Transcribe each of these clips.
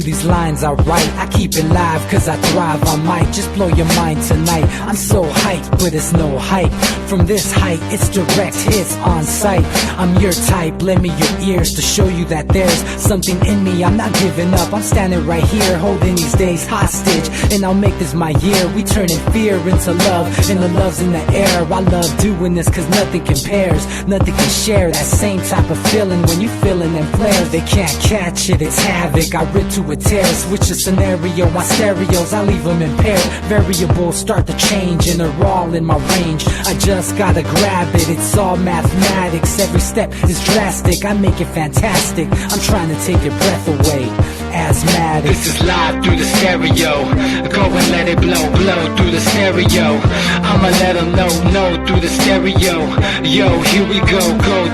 these lines I write. I keep it live cause I thrive. I might just blow your mind tonight. I'm so hyped, but it's no hype. From this height, it's direct hits on sight. I'm your type, lend me your ears to show you that there's something in me. I'm not giving up, I'm standing right here, holding these days hostage. And I'll make this my year. We turning fear into love, and the love's in the air. I love doing this cause nothing compares. Nothing can share that same type of feeling when you feeling them flares. They can't catch it, it's havoc. I rip to a tear, switch a scenario on stereos, I leave them impaired. Variables start to change and they're all in my range. I just gotta grab it, it's all mathematics. Every step is drastic, I make it fantastic. I'm trying to take your breath away. Asthmatic. This is live through the stereo. Go and let it blow, blow through the stereo. I'ma let them know through the stereo. Yo, here we go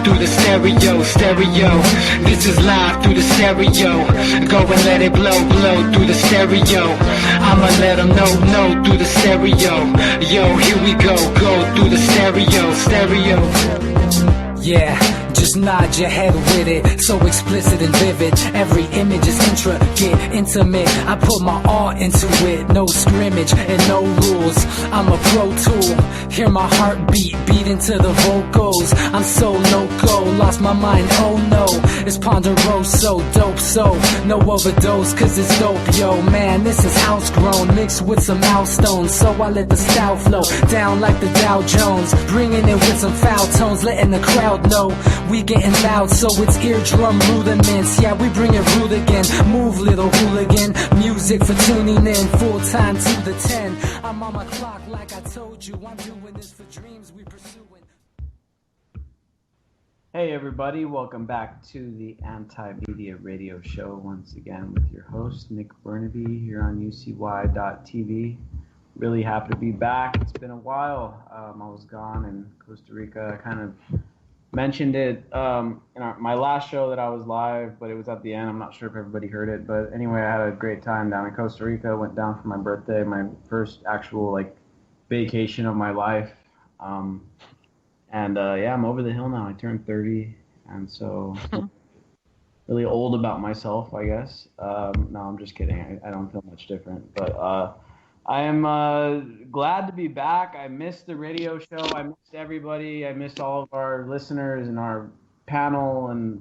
through the stereo, stereo. This is live through the stereo. Go and let it blow, blow through the stereo. I'ma let them know through the stereo. Yo, here we go through the stereo, stereo. Yeah, just nod your head with it, so explicit and vivid. Every image is intricate, intimate. I put my all into it, no scrimmage and no rules. I'm a pro tool, hear my heartbeat, beat into the vocals. I'm so loco, lost my mind, oh no. It's ponderoso, dope, so no overdose, cause it's dope, yo. Man, this is house grown, mixed with some milestones. So I let the style flow down like the Dow Jones, bringing it with some foul tones, letting the crowd know we getting loud, so it's eardrum rudiments. Yeah, we bring it rude again. Move, little hooligan. Music for tuning in, full time to the 10. I'm on my clock like I told you. I'm doing this for dreams we pursuing. Hey everybody, welcome back to the Anti-Media Radio Show once again with your host Nick Bernabe here on UCY.tv. Really happy to be back. It's been a while. I was gone in Costa Rica. I kind of mentioned it in my last show that I was live, but it was at the end. I'm not sure if everybody heard it, but anyway, I had a great time down in Costa Rica. Went down for my birthday, my first actual vacation of my life. Yeah, I'm over the hill now. I turned 30, and so really old about myself, I guess. No, I'm just kidding. I don't feel much different, but I am glad to be back. I missed the radio show. I missed everybody. I missed all of our listeners and our panel and,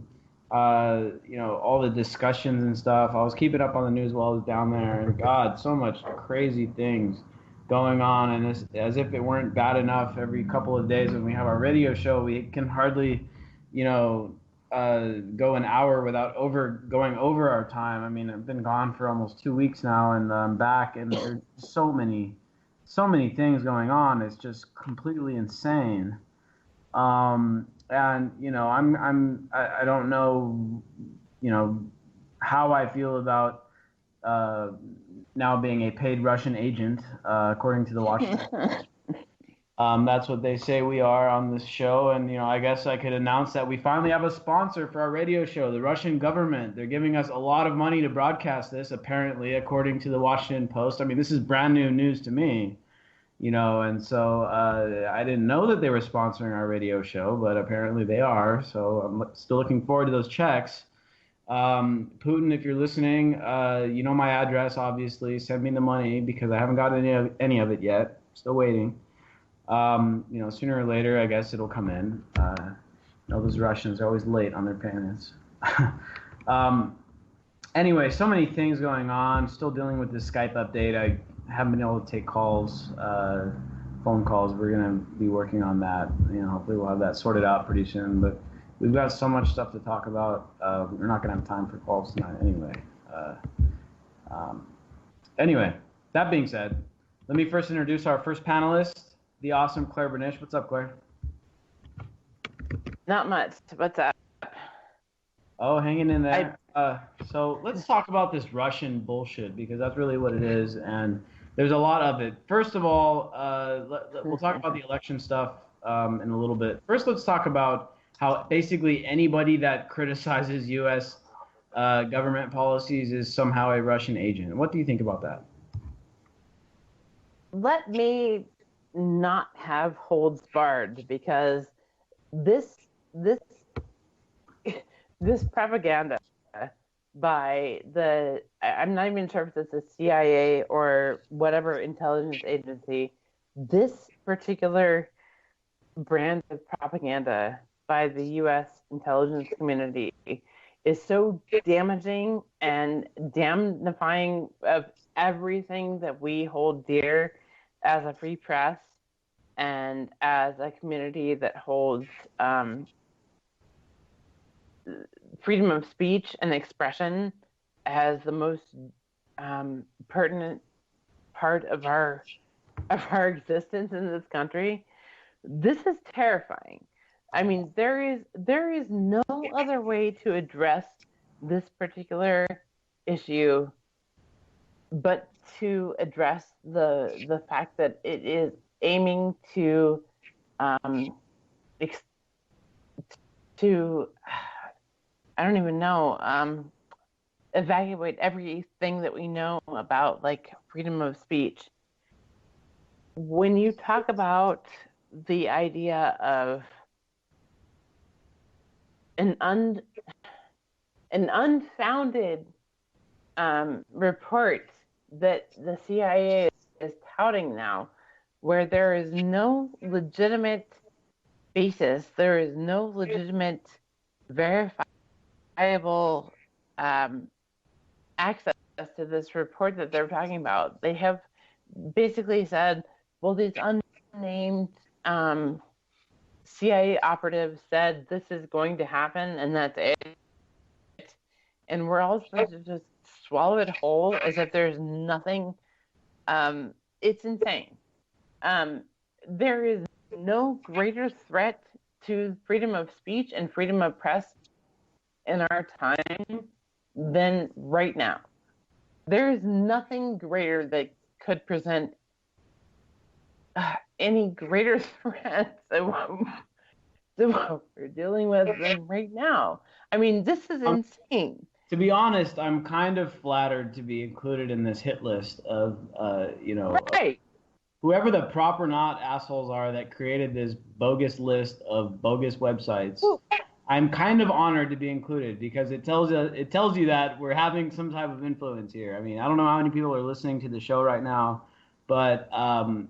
all the discussions and stuff. I was keeping up on the news while I was down there. And God, so much crazy things going on. And as if it weren't bad enough, every couple of days when we have our radio show, we can hardly, go an hour without going over our time. I mean, I've been gone for almost 2 weeks now, and I'm back, and there's so many things going on. It's just completely insane. And I don't know, how I feel about now being a paid Russian agent, according to the Washington Post. That's what they say we are on this show, and I guess I could announce that we finally have a sponsor for our radio show, the Russian government. They're giving us a lot of money to broadcast this, apparently, according to the Washington Post. I mean, this is brand new news to me, and so I didn't know that they were sponsoring our radio show, but apparently they are, so I'm still looking forward to those checks. Putin, if you're listening, you know my address, obviously. Send me the money, because I haven't got any of it yet. Still waiting. Sooner or later, I guess it'll come in. Those Russians are always late on their payments. Anyway, so many things going on. Still dealing with this Skype update. I haven't been able to take calls, phone calls. We're going to be working on that. Hopefully we'll have that sorted out pretty soon. But we've got so much stuff to talk about. We're not going to have time for calls tonight anyway. Anyway, that being said, let me first introduce our first panelist, the awesome Claire Bernish. What's up, Claire? Not much. What's up? Oh, hanging in there. So let's talk about this Russian bullshit, because that's really what it is, and there's a lot of it. First of all, we'll talk about the election stuff in a little bit. First, let's talk about how basically anybody that criticizes U.S. Government policies is somehow a Russian agent. What do you think about that? Let me not have holds barred, because this propaganda by I'm not even sure if it's the CIA or whatever intelligence agency. This particular brand of propaganda by the U.S. intelligence community is so damaging and damnifying of everything that we hold dear as a free press and as a community that holds freedom of speech and expression as the most pertinent part of our existence in this country. This is terrifying. I mean, there is no other way to address this particular issue but to address the fact that it is aiming to I don't even know, evaluate everything that we know about like freedom of speech. When you talk about the idea of an unfounded report that the CIA is touting now, where there is no legitimate basis, there is no legitimate verifiable access to this report that they're talking about. They have basically said, well, these unnamed CIA operatives said this is going to happen and that's it. And we're all supposed to just swallow it whole as if there's nothing. It's insane. There is no greater threat to freedom of speech and freedom of press in our time than right now. There is nothing greater that could present any greater threat than what we're dealing with than right now. I mean, this is insane. To be honest, I'm kind of flattered to be included in this hit list of, right. Whoever the proper not assholes are that created this bogus list of bogus websites. Ooh. I'm kind of honored to be included because it tells you that we're having some type of influence here. I mean, I don't know how many people are listening to the show right now, but I'm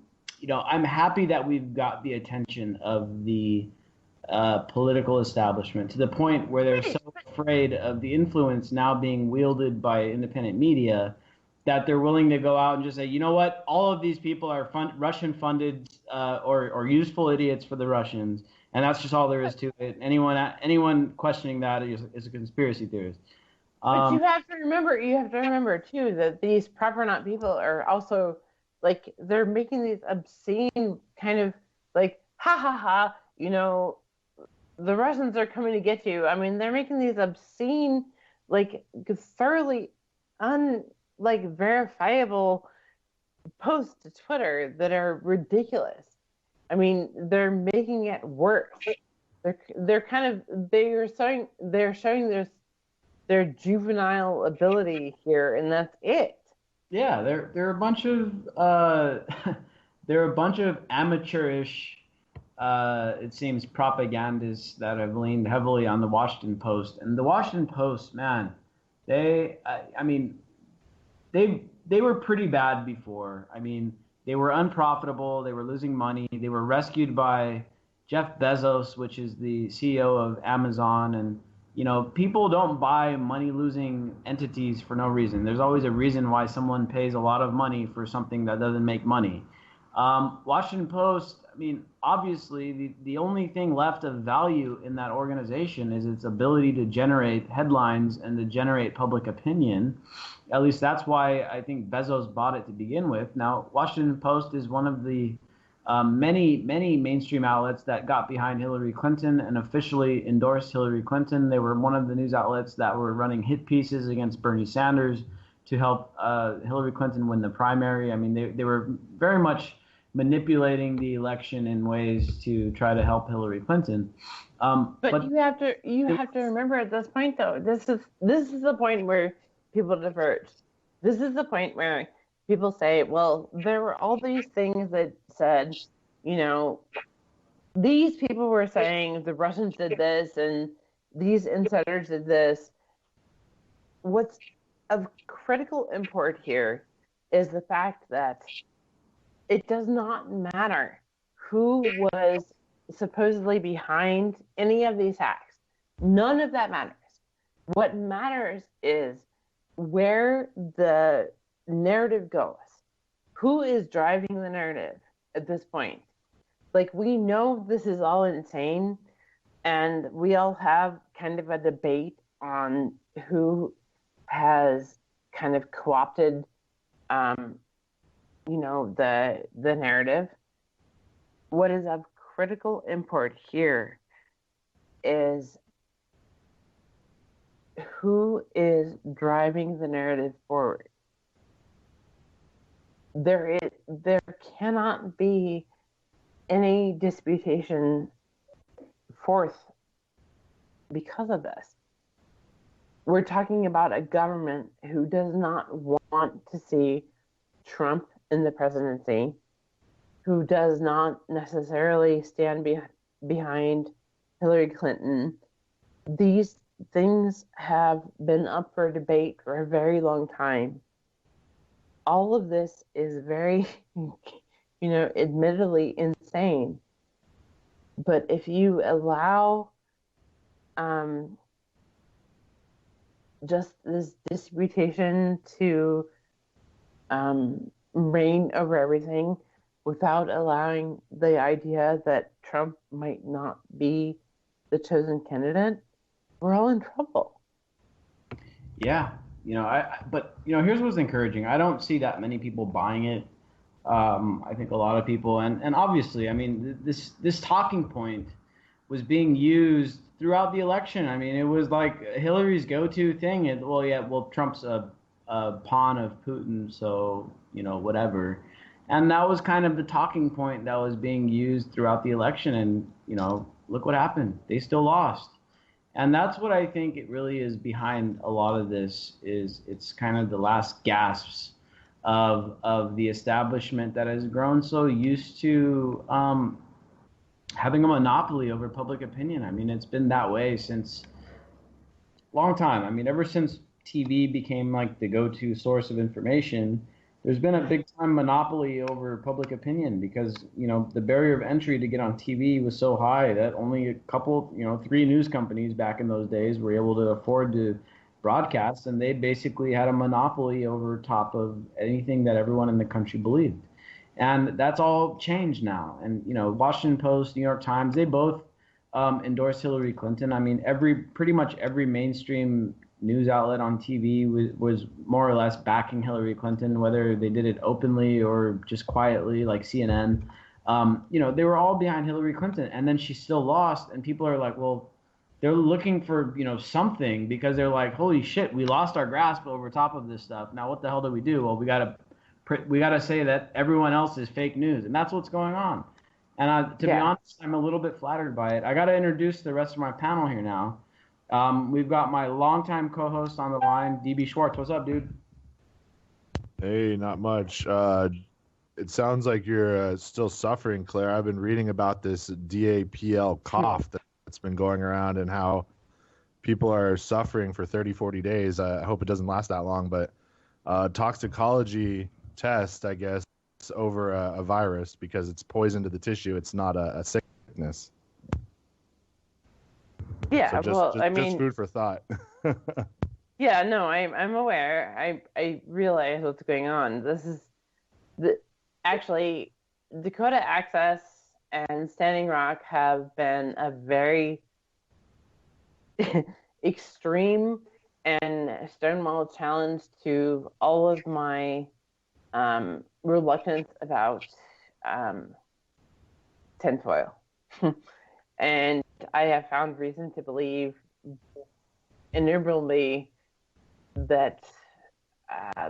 happy that we've got the attention of the political establishment to the point where they're so afraid of the influence now being wielded by independent media that they're willing to go out and just say, you know what, all of these people are Russian-funded or useful idiots for the Russians, and that's just all there is to it. Anyone questioning that is a conspiracy theorist. But you have to remember too that these proper not people are also like they're making these obscene kind of like ha ha ha, the Russians are coming to get you. I mean, they're making these obscene, like thoroughly verifiable posts to Twitter that are ridiculous. I mean, they're making it worse. They're showing their juvenile ability here, and that's it. Yeah, they're a bunch of amateurish. It seems propagandists that have leaned heavily on the Washington Post, and the Washington Post, man, they were pretty bad before. I mean, they were unprofitable. They were losing money. They were rescued by Jeff Bezos, which is the CEO of Amazon. And, people don't buy money-losing entities for no reason. There's always a reason why someone pays a lot of money for something that doesn't make money. Washington Post, I mean, obviously, the only thing left of value in that organization is its ability to generate headlines and to generate public opinion. At least that's why I think Bezos bought it to begin with. Now, Washington Post is one of the many mainstream outlets that got behind Hillary Clinton and officially endorsed Hillary Clinton. They were one of the news outlets that were running hit pieces against Bernie Sanders to help Hillary Clinton win the primary. I mean, they were very much manipulating the election in ways to try to help Hillary Clinton. But you have to remember at this point, though, this is the point where people diverge. This is the point where people say, well, there were all these things that said, these people were saying the Russians did this and these insiders did this. what's of critical import here is the fact that it does not matter who was supposedly behind any of these acts. None of that matters. What matters is where the narrative goes. Who is driving the narrative at this point? Like, we know this is all insane, and we all have kind of a debate on who has kind of co-opted, the narrative. What is of critical import here is who is driving the narrative forward. There cannot be any disputation forth because of this. We're talking about a government who does not want to see Trump in the presidency, who does not necessarily stand behind Hillary Clinton. These things have been up for debate for a very long time. All of this is very, admittedly insane. But if you allow just this disputation to reign over everything without allowing the idea that Trump might not be the chosen candidate, we're all in trouble. Yeah, but here's what's encouraging. I don't see that many people buying it. I think a lot of people, and obviously, I mean, this talking point was being used throughout the election. I mean, it was like Hillary's go-to thing. Trump's a pawn of Putin, so whatever. And that was kind of the talking point that was being used throughout the election. And look what happened. They still lost. And that's what I think it really is behind a lot of this. Is it's kind of the last gasps of the establishment that has grown so used to having a monopoly over public opinion. I mean, it's been that way since a long time. I mean, ever since TV became like the go-to source of information, there's been a big time monopoly over public opinion because, the barrier of entry to get on TV was so high that only a couple, 3 news companies back in those days were able to afford to broadcast, and they basically had a monopoly over top of anything that everyone in the country believed. And that's all changed now. And, Washington Post, New York Times, they both endorsed Hillary Clinton. I mean, pretty much every mainstream news outlet on TV was more or less backing Hillary Clinton, whether they did it openly or just quietly, like CNN. They were all behind Hillary Clinton, and then she still lost. And people are like, well, they're looking for something because they're like, holy shit, we lost our grasp over top of this stuff. Now what the hell do we do? Well, we gotta say that everyone else is fake news, and that's what's going on. And to be honest, I'm a little bit flattered by it. I got to introduce the rest of my panel here now. We've got my longtime co-host on the line, DB Schwartz. What's up, dude? Hey, not much. It sounds like you're still suffering, Claire. I've been reading about this DAPL cough that's been going around and how people are suffering for 30, 40 days. I hope it doesn't last that long, but toxicology test, I guess, over a virus because it's poison to the tissue. It's not a sickness. Yeah, so just food for thought. Yeah, no, I'm aware. I realize what's going on. This is actually Dakota Access and Standing Rock have been a very extreme and stonewall challenge to all of my reluctance about tinfoil. And I have found reason to believe innumerably that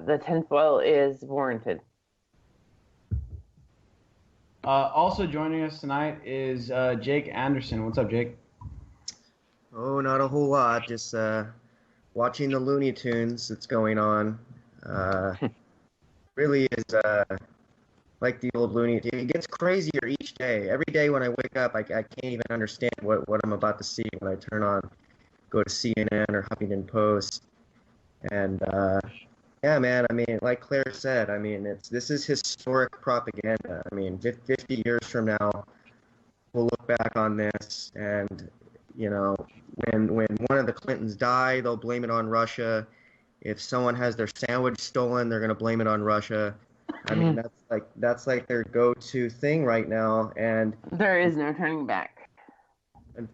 the tinfoil is warranted. Also joining us tonight is Jake Anderson. What's up, Jake? Oh, not a whole lot. Just watching the Looney Tunes that's going on. Really is like the old Looney Tunes. It gets crazier each day. Every day when I wake up, I can't even understand what I'm about to see when I go to CNN or Huffington Post. And yeah, man, I mean, like Claire said, I mean, this is historic propaganda. I mean, 50 years from now, we'll look back on this, and you know, when one of the Clintons die, they'll blame it on Russia. If someone has their sandwich stolen, they're gonna blame it on Russia. I mean, that's like their go-to thing right now, and There is no turning back.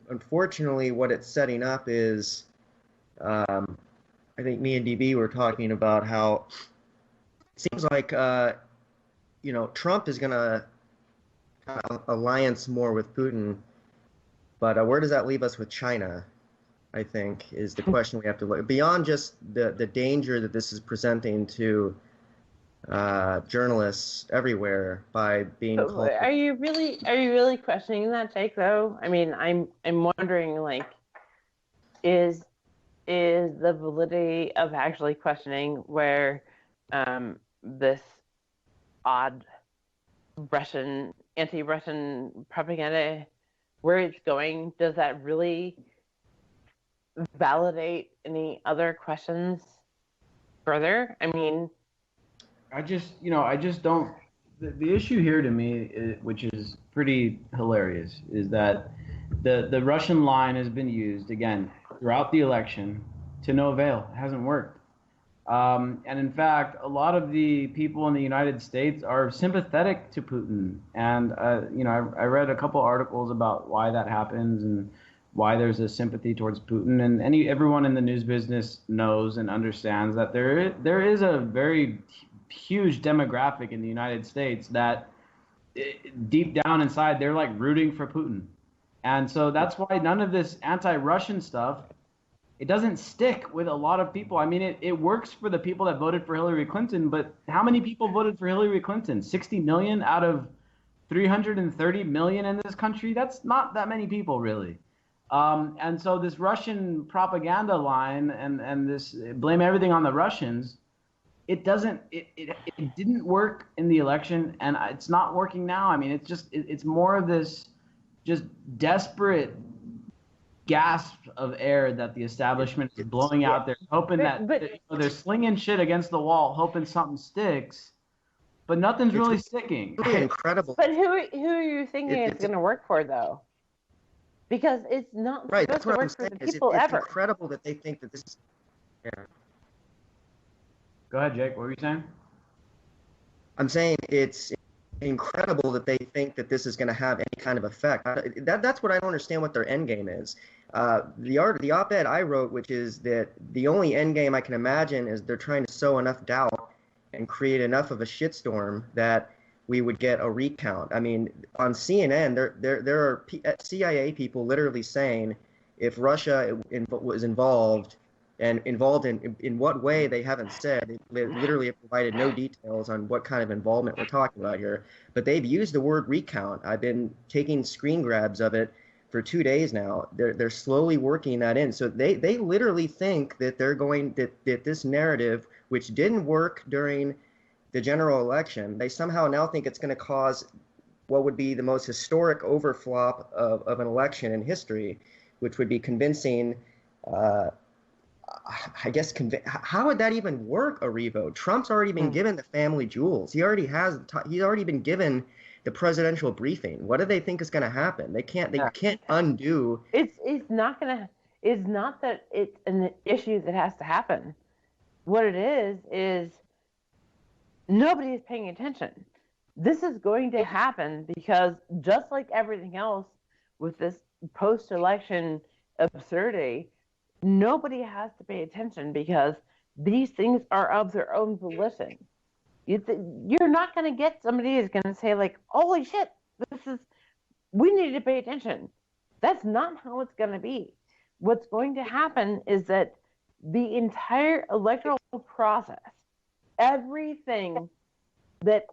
unfortunately, what it's setting up is, I think me and DB were talking about how it seems like Trump is gonna alliance more with Putin, but where does that leave us with China? I think is the question we have to look beyond just the danger that this is presenting to journalists everywhere by being called. Are you really questioning that take though? I mean, I'm wondering, like, is the validity of actually questioning where this odd anti-Russian propaganda, where it's going, does that really validate any other questions further? I mean, I just don't. The issue here to me, which is pretty hilarious, is that the Russian line has been used again throughout the election to no avail. It hasn't worked. And in fact, a lot of the people in the United States are sympathetic to Putin. And I read a couple articles about why that happens and why there's a sympathy towards Putin. And everyone in the news business knows and understands that there is a very huge demographic in the United States that deep down inside, they're like rooting for Putin. And so that's why none of this anti-Russian stuff, it doesn't stick with a lot of people. I mean, it works for the people that voted for Hillary Clinton, but how many people voted for Hillary Clinton? 60 million out of 330 million in this country? That's not that many people, really. And so this Russian propaganda line and this blame everything on the Russians, it didn't work in the election, and it's not working now. I mean, it's more of this just desperate gasp of air that the establishment is blowing out there, hoping that they're slinging shit against the wall, hoping something sticks, but nothing's really sticking. It's really incredible. But who are you thinking it's going to work for, though? Because it's not right. supposed That's what to I'm work for saying. the people it's ever. incredible that they think that this is. Yeah. Go ahead, Jake. What were you saying? I'm saying it's incredible that they think that this is going to have any kind of effect. That's what I don't understand what their end game is. The op-ed I wrote, which is that the only end game I can imagine is they're trying to sow enough doubt and create enough of a shitstorm that we would get a recount. I mean, on CNN, there are CIA people literally saying if Russia was involved, and involved in what way they haven't said. They literally have provided no details on what kind of involvement we're talking about here. But they've used the word recount. I've been taking screen grabs of it for 2 days now. They're slowly working that in. So they literally think that they're going that this narrative, which didn't work during the general election, they somehow now think it's going to cause what would be the most historic overflop of an election in history, which would be convincing. I guess how would that even work, a revote? Trump's already been given the family jewels. He's already been given the presidential briefing. What do they think is going to happen? They can't undo. It's not that it's an issue that has to happen. What it is nobody is paying attention. This is going to happen because just like everything else with this post-election absurdity, nobody has to pay attention because these things are of their own volition. You're not going to get somebody who's going to say, like, holy shit, we need to pay attention. That's not how it's going to be. What's going to happen is that the entire electoral process, everything that,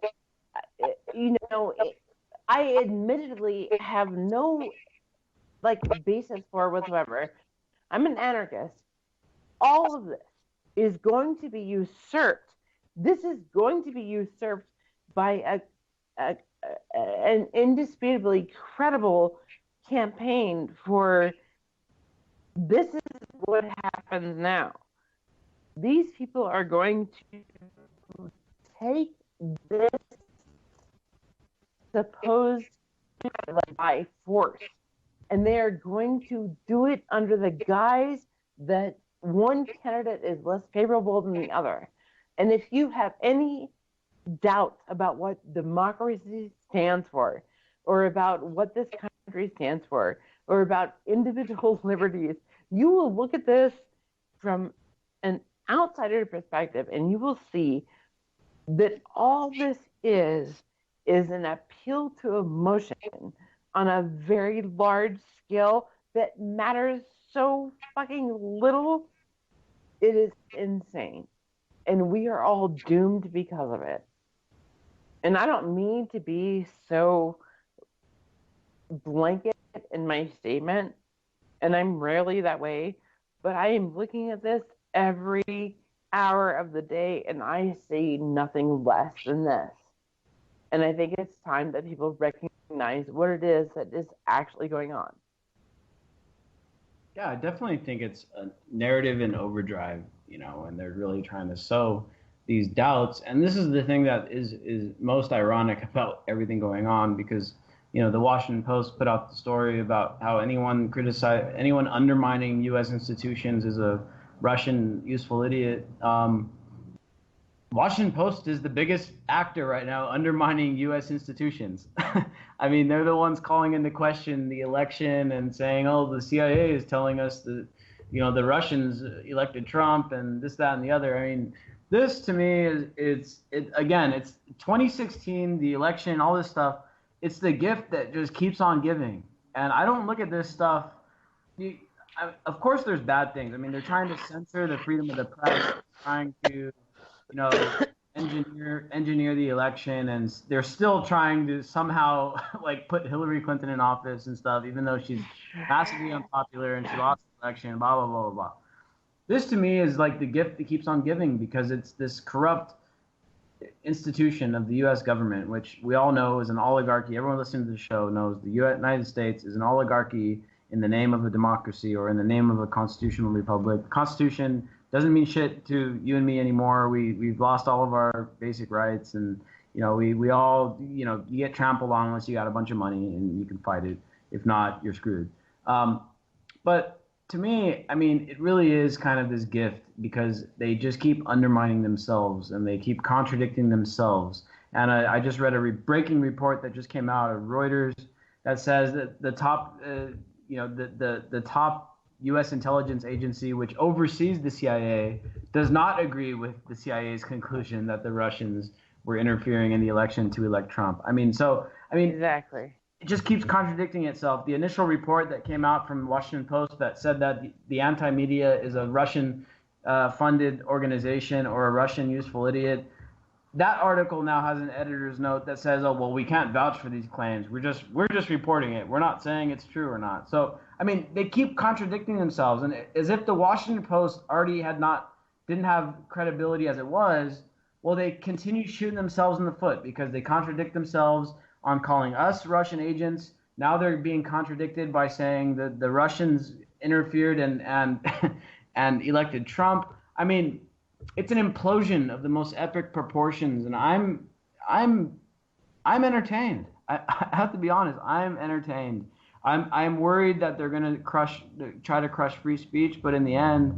I admittedly have no, basis for whatsoever. I'm an anarchist. All of this is going to be usurped. This is going to be usurped by an indisputably credible campaign for this is what happens now. these people are going to take this supposed by force, and they are going to do it under the guise that one candidate is less favorable than the other. And if you have any doubt about what democracy stands for, or about what this country stands for, or about individual liberties, you will look at this from an outsider perspective, and you will see that all this is an appeal to emotion on a very large scale that matters so fucking little. It is insane. And we are all doomed because of it. And I don't mean to be so blanket in my statement, and I'm rarely that way, but I am looking at this every hour of the day, and I see nothing less than this. And I think it's time that people recognize what it is that is actually going on. Yeah, I definitely think it's a narrative in overdrive, and they're really trying to sow these doubts. And this is the thing that is most ironic about everything going on, because, the Washington Post put out the story about how anyone undermining U.S. institutions is a Russian useful idiot. Washington Post is the biggest actor right now undermining U.S. institutions. I mean, they're the ones calling into question the election and saying, oh, the CIA is telling us that, the Russians elected Trump and this, that, and the other. I mean, this to me it's 2016, the election, all this stuff. It's the gift that just keeps on giving. And I don't look at this stuff. Of course, there's bad things. I mean, they're trying to censor the freedom of the press, trying to engineer the election, and they're still trying to somehow put Hillary Clinton in office and stuff, even though she's massively unpopular and she lost the election, blah, blah, blah, blah, blah. This to me is like the gift that keeps on giving, because it's this corrupt institution of the U.S. government, which we all know is an oligarchy. Everyone listening to the show knows the United States is an oligarchy in the name of a democracy or in the name of a constitutional republic. The Constitution doesn't mean shit to you and me anymore. We've lost all of our basic rights, and we all you get trampled on unless you got a bunch of money and you can fight it. If not, you're screwed. But to me, I mean, it really is kind of this gift, because they just keep undermining themselves and they keep contradicting themselves. And I just read a breaking report that just came out of Reuters that says that the top the top U.S. intelligence agency, which oversees the CIA, does not agree with the CIA's conclusion that the Russians were interfering in the election to elect Trump. Exactly. It just keeps contradicting itself. The initial report that came out from the Washington Post that said that the anti-media is a Russian funded organization or a Russian useful idiot. That article now has an editor's note that says, oh, well, we can't vouch for these claims. We're just reporting it. We're not saying it's true or not. So, I mean, they keep contradicting themselves. And as if the Washington Post already didn't have credibility as it was, well, they continue shooting themselves in the foot, because they contradict themselves on calling us Russian agents. Now they're being contradicted by saying that the Russians interfered and elected Trump. I mean, it's an implosion of the most epic proportions, and I'm entertained. I have to be honest. I'm entertained. I'm worried that they're gonna try to crush free speech, but in the end,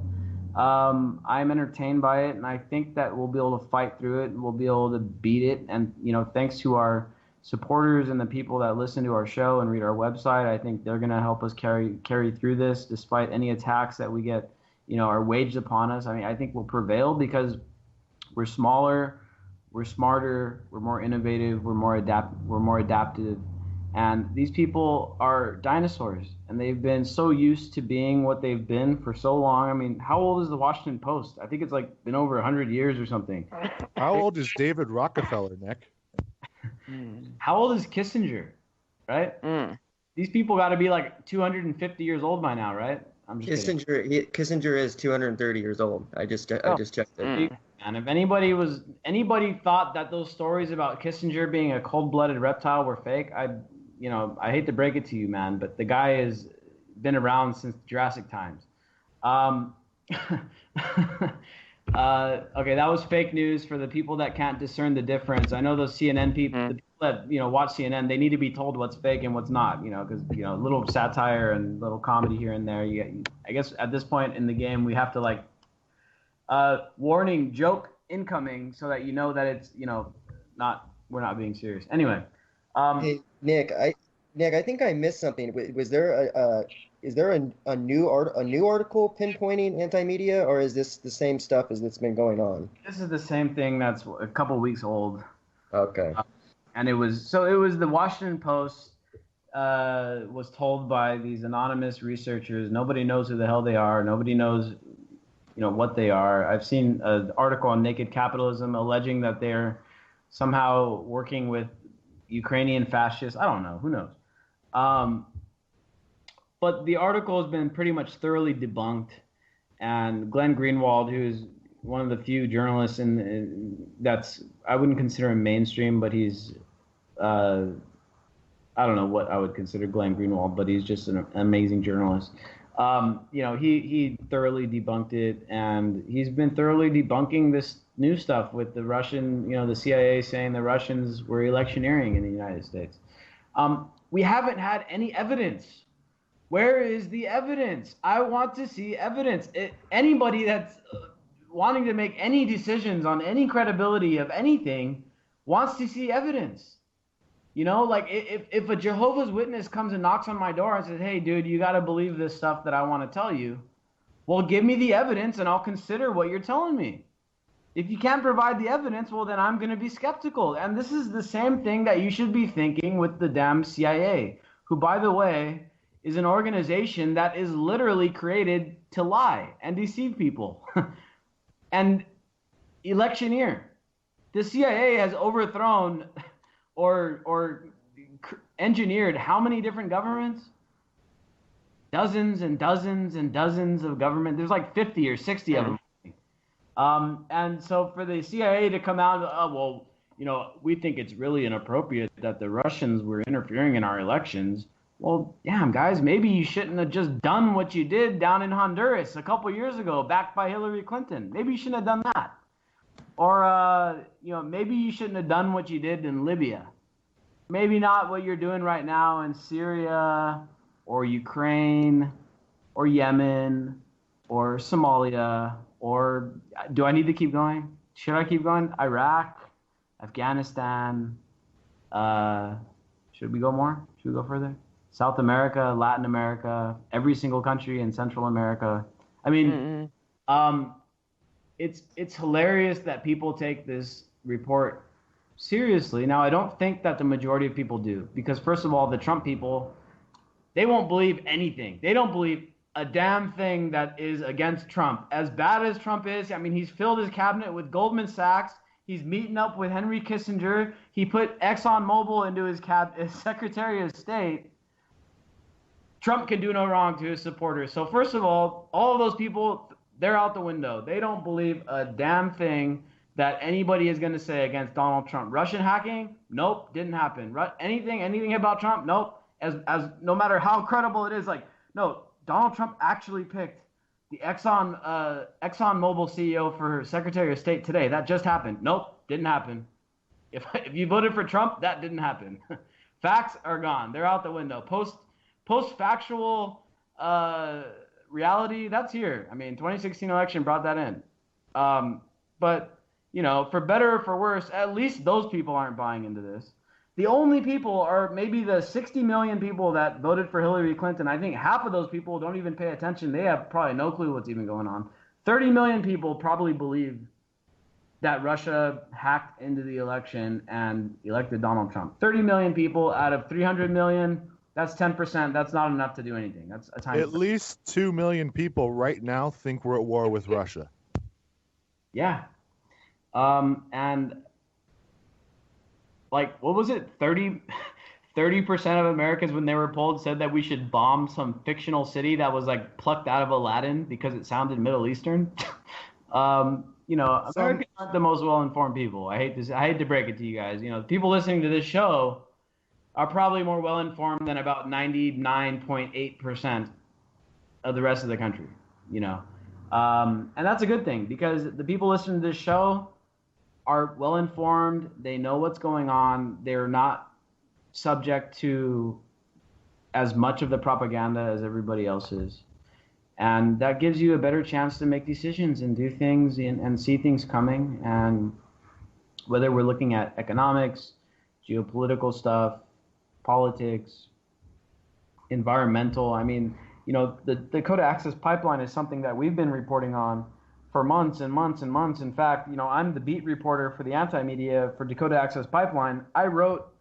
I'm entertained by it, and I think that we'll be able to fight through it, and we'll be able to beat it. And thanks to our supporters and the people that listen to our show and read our website, I think they're gonna help us carry through this, despite any attacks that we get are waged upon us. I mean, I think we'll prevail because we're smaller, we're smarter, we're more innovative, we're more adaptive. And these people are dinosaurs, and they've been so used to being what they've been for so long. I mean, how old is the Washington Post? I think it's been over 100 years or something. How old is David Rockefeller, Nick? How old is Kissinger, right? These people got to be 250 years old by now, right? I'm just kidding. Kissinger is 230 years old. I just checked it. And if anybody thought that those stories about Kissinger being a cold-blooded reptile were fake, I hate to break it to you, man, but the guy has been around since Jurassic times. But Okay, that was fake news for the people that can't discern the difference. I know those CNN people, the people that watch CNN, they need to be told what's fake and what's not. Because a little satire and little comedy here and there. I guess at this point in the game, we have to warning, joke incoming, so that that it's we're not being serious. Anyway, Hey, Nick, I think I missed something. Was there is there a new article pinpointing anti-media, or is this the same stuff as that's been going on? This is the same thing that's a couple weeks old. Okay. And it was the Washington Post was told by these anonymous researchers. Nobody knows who the hell they are. Nobody knows what they are. I've seen an article on Naked Capitalism alleging that they're somehow working with Ukrainian fascists. I don't know. Who knows? But the article has been pretty much thoroughly debunked. And Glenn Greenwald, who is one of the few journalists that's, I wouldn't consider him mainstream, but he's, I don't know what I would consider Glenn Greenwald, but he's just an amazing journalist. He thoroughly debunked it, and he's been thoroughly debunking this new stuff with the Russian, the CIA saying the Russians were electioneering in the United States. We haven't had any evidence. Where is the evidence? I want to see evidence. Anybody that's wanting to make any decisions on any credibility of anything wants to see evidence. If a Jehovah's Witness comes and knocks on my door and says, hey, dude, you got to believe this stuff that I want to tell you. Well, give me the evidence and I'll consider what you're telling me. If you can't provide the evidence, well, then I'm going to be skeptical. And this is the same thing that you should be thinking with the damn CIA, who, by the way, is an organization that is literally created to lie and deceive people and electioneer. The CIA has overthrown or engineered how many different governments? Dozens and dozens and dozens of government. There's like 50 or 60 of them. And so for the CIA to come out, we think it's really inappropriate that the Russians were interfering in our elections. Well, damn, guys, maybe you shouldn't have just done what you did down in Honduras a couple years ago, backed by Hillary Clinton. Maybe you shouldn't have done that. Or, maybe you shouldn't have done what you did in Libya. Maybe not what you're doing right now in Syria or Ukraine or Yemen or Somalia, or do I need to keep going? Should I keep going? Iraq, Afghanistan. Should we go more? Should we go further? South America, Latin America, every single country in Central America. I mean, it's hilarious that people take this report seriously. Now, I don't think that the majority of people do, because first of all, the Trump people, they won't believe anything. They don't believe a damn thing that is against Trump. As bad as Trump is, I mean, he's filled his cabinet with Goldman Sachs. He's meeting up with Henry Kissinger. He put ExxonMobil into his Secretary of State. Trump can do no wrong to his supporters. So first of all of those people, they're out the window. They don't believe a damn thing that anybody is going to say against Donald Trump. Russian hacking? Nope, didn't happen. Anything about Trump? Nope. As no matter how credible it is, no, Donald Trump actually picked the ExxonMobil CEO for Secretary of State today. That just happened. Nope, didn't happen. If you voted for Trump, that didn't happen. Facts are gone. They're out the window. Post-factual reality, that's here. I mean, 2016 election brought that in. But, for better or for worse, at least those people aren't buying into this. The only people are maybe the 60 million people that voted for Hillary Clinton. I think half of those people don't even pay attention. They have probably no clue what's even going on. 30 million people probably believe that Russia hacked into the election and elected Donald Trump. 30 million people out of 300 million, that's 10%. That's not enough to do anything. That's a tiny. At least 2 million people right now think we're at war with Russia. Yeah. And what was it? 30% of Americans, when they were polled, said that we should bomb some fictional city that was plucked out of Aladdin because it sounded Middle Eastern. Americans aren't the most well-informed people. I hate to break it to you guys. People listening to this show are probably more well-informed than about 99.8% of the rest of the country. And that's a good thing because the people listening to this show are well informed. They know what's going on. They're not subject to as much of the propaganda as everybody else is. And that gives you a better chance to make decisions and do things and see things coming. And whether we're looking at economics, geopolitical stuff, politics, environmental, I mean, you know, the Dakota Access Pipeline is something that we've been reporting on for months and months and months. In fact, you know, I'm the beat reporter for the anti-media for Dakota Access Pipeline. I wrote